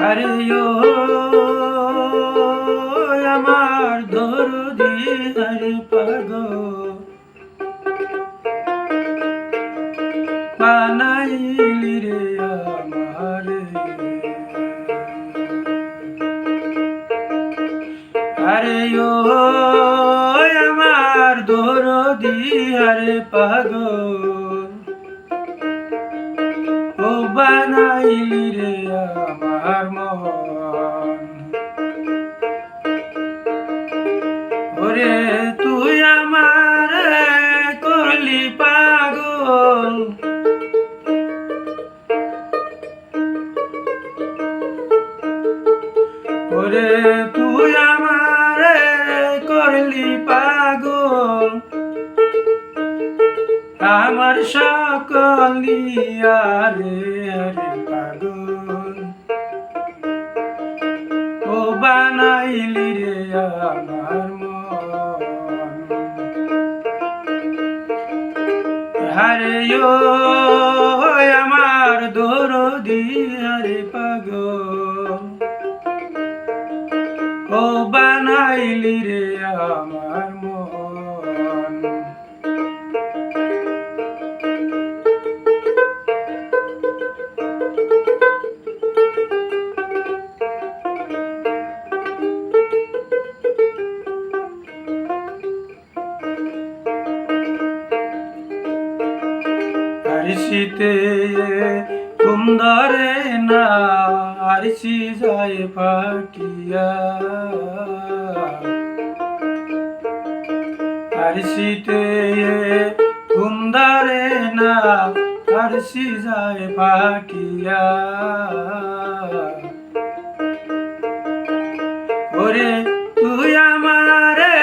আরে ও আমার দরদি আরে পাগল বানাইলি রে আমারে। আরে ও আমার দরদি আরে পাগল ও বানাইলি রে আমার মন। ওরে তুই আমারে করলি পাগল, ওরে তুই আমারে করলি পাগল, আমার সকলিয়া রে রে পাগল ও বানাইলি রে আমার মন। হারে ও আমার দরদি আরে পাগল ও বানাইলি রে আমার মন। আরশিতে ঘুম ধরে না, আরশি যায় ফাটিয়া। আরশিতে ঘুম ধরে না, আরশি যায় ফাটিয়া। ওরে তুই আমারে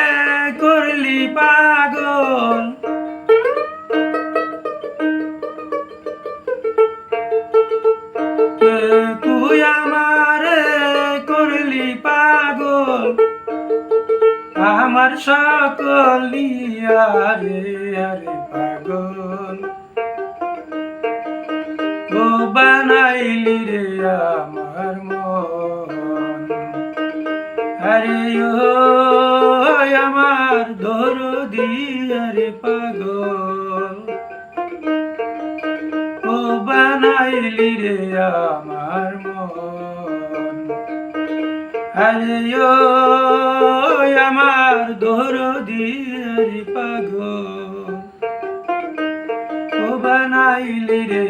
করলি পাগল, তুই আমারে করলি পাগল, আমার সকলিয়া রে রে পাগল ও বানাইলি রে আমার মন। আরে ও আমার দরদি আরে পাগল ও বানাইলি রে আমার মন। আরে ও আমার দরদি আরে পাগল ও বানাইলি রে